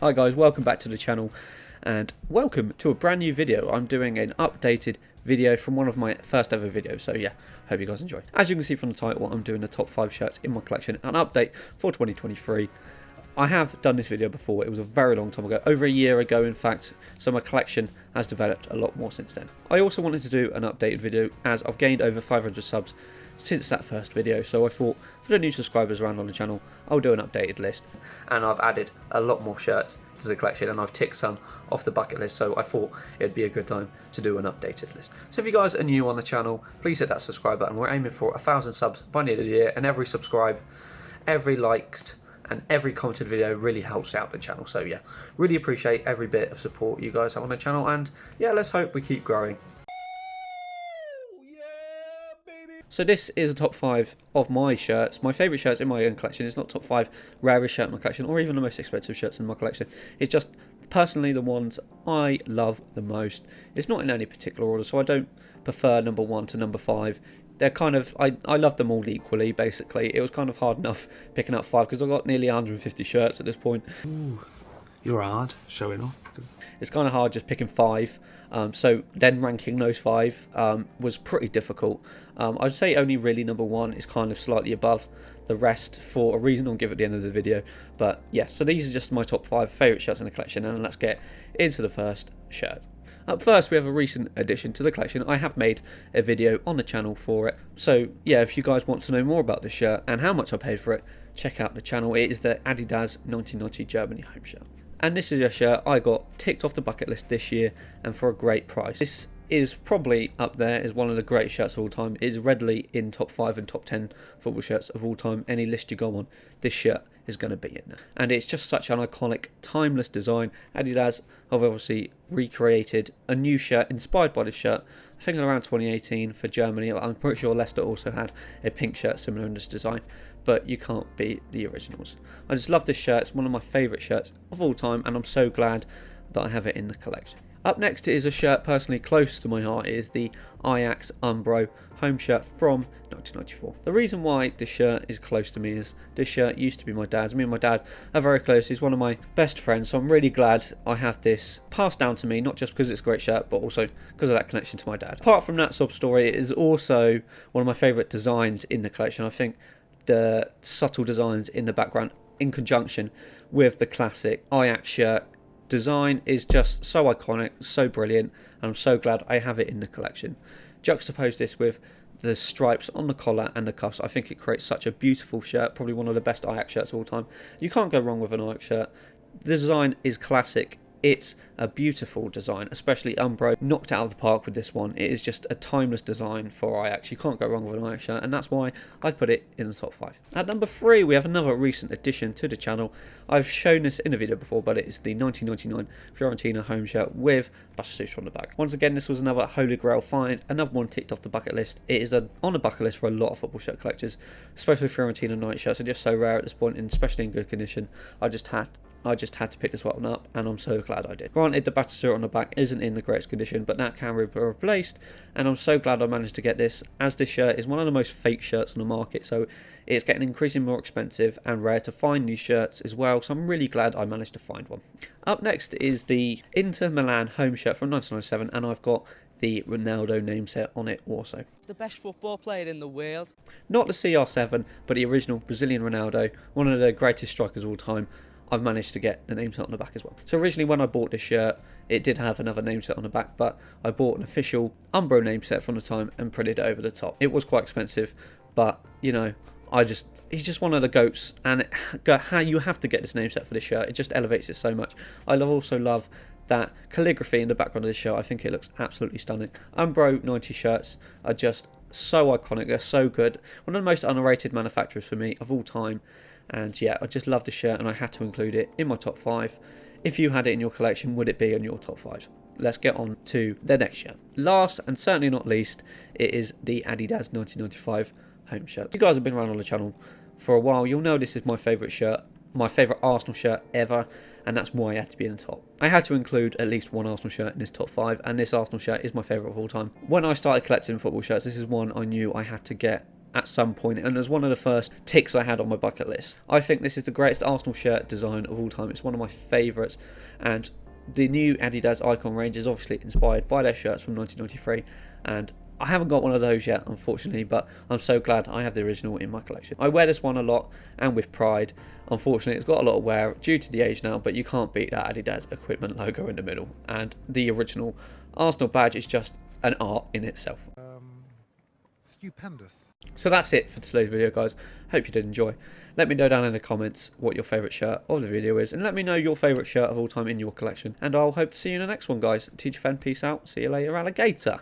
Hi guys, welcome back to the channel and welcome to a brand new video. I'm doing an updated video from one of my first ever videos, so yeah, hope you guys enjoy. As you can see from the title, I'm doing the top 5 shirts in my collection, an update for 2023. I have done this video before. It was a very long time ago, over a year ago in fact, so my collection has developed a lot more since then. I also wanted to do an updated video as I've gained over 500 subs since that first video, so I thought for the new subscribers around on the channel, I'll do an updated list. And I've added a lot more shirts to the collection and I've ticked some off the bucket list, so I thought it'd be a good time to do an updated list. So if you guys are new on the channel, please hit that subscribe button. We're aiming for 1,000 subs by the end of the year, and every subscribe, every liked and every commented video really helps out the channel. So yeah, really appreciate every bit of support you guys have on the channel, and yeah, let's hope we keep growing. So this is a top 5 of my shirts, my favourite shirts in my own collection. It's not top 5 rarest shirt in my collection or even the most expensive shirts in my collection. It's just personally the ones I love the most. It's not in any particular order, so I don't prefer number 1 to number 5. They're kind of, I love them all equally, basically. It was kind of hard enough picking up 5 because I've got nearly 150 shirts at this point. Ooh, you're hard showing off. It's kind of hard just picking 5. So then ranking those 5 was pretty difficult. I'd say only really number 1 is kind of slightly above the rest for a reason I'll give at the end of the video. But yeah, so these are just my top 5 favourite shirts in the collection, and let's get into the first shirt. Up first, we have a recent addition to the collection. I have made a video on the channel for it. So yeah, if you guys want to know more about this shirt and how much I paid for it, check out the channel. It is the Adidas 1990 Germany home shirt. And this is a shirt I got ticked off the bucket list this year, and for a great price. This is probably up there as one of the greatest shirts of all time. It is readily in top 5 and top 10 football shirts of all time. Any list you go on, this shirt is going to be in there. And it's just such an iconic, timeless design. Adidas have obviously recreated a new shirt inspired by this shirt, I think around 2018 for Germany. I'm pretty sure Leicester also had a pink shirt similar in this design, but you can't beat the originals. I just love this shirt. It's one of my favourite shirts of all time, and I'm so glad that I have it in the collection. Up next is a shirt personally close to my heart. It is the Ajax Umbro home shirt from 1994. The reason why this shirt is close to me is this shirt used to be my dad's. Me and my dad are very close. He's one of my best friends, so I'm really glad I have this passed down to me, not just because it's a great shirt, but also because of that connection to my dad. Apart from that sub story, it is also one of my favourite designs in the collection. I think the subtle designs in the background in conjunction with the classic Ajax shirt design is just so iconic, so brilliant, and I'm so glad I have it in the collection. Juxtapose this with the stripes on the collar and the cuffs. I think it creates such a beautiful shirt, probably one of the best Ajax shirts of all time. You can't go wrong with an Ajax shirt. The design is classic. It's a beautiful design, especially Umbro knocked out of the park with this one. It is just a timeless design for Ajax. You can't go wrong with an Ajax shirt, and that's why I put it in the top 5. At number 3, we have another recent addition to the channel. I've shown this in a video before, but it is the 1999 Fiorentina home shirt with Buster Suits from the back. Once again, this was another holy grail find, another one ticked off the bucket list. It is on the bucket list for a lot of football shirt collectors, especially Fiorentina night shirts are just so rare at this point, and especially in good condition. I just had to pick this one up, and I'm so glad I did. Granted, the Batistuta on the back isn't in the greatest condition, but that can be replaced, and I'm so glad I managed to get this, as this shirt is one of the most fake shirts on the market, so it's getting increasingly more expensive and rare to find these shirts as well, so I'm really glad I managed to find one. Up next is the Inter Milan home shirt from 1997, and I've got the Ronaldo name set on it also. The best football player in the world. Not the CR7, but the original Brazilian Ronaldo, one of the greatest strikers of all time. I've managed to get the name set on the back as well. So originally when I bought this shirt, it did have another name set on the back, but I bought an official Umbro name set from the time and printed it over the top. It was quite expensive, but you know, he's just one of the GOATs, and you have to get this name set for this shirt. It just elevates it so much. I also love that calligraphy in the background of this shirt. I think it looks absolutely stunning. Umbro 90 shirts are just so iconic. They're so good. One of the most underrated manufacturers for me of all time. And yeah, I just love the shirt, and I had to include it in my top 5. If you had it in your collection, would it be in your top 5? Let's get on to the next shirt. Last and certainly not least, it is the Adidas 1995 home shirt. If you guys have been around on the channel for a while, you'll know this is my favourite shirt, my favourite Arsenal shirt ever, and that's why I had to be in the top. I had to include at least one Arsenal shirt in this top 5, and this Arsenal shirt is my favourite of all time. When I started collecting football shirts, this is one I knew I had to get at some point, and it was one of the first ticks I had on my bucket list. I think this is the greatest Arsenal shirt design of all time. It's one of my favourites, and the new Adidas Icon range is obviously inspired by their shirts from 1993, and I haven't got one of those yet, unfortunately, but I'm so glad I have the original in my collection. I wear this one a lot, and with pride. Unfortunately, it's got a lot of wear due to the age now, but you can't beat that Adidas equipment logo in the middle, and the original Arsenal badge is just an art in itself. Stupendous. So that's it for today's video, guys. Hope you did enjoy. Let me know down in the comments what your favourite shirt of the video is, and let me know your favourite shirt of all time in your collection, and I'll hope to see you in the next one, guys. TGFN, peace out. See you later, alligator.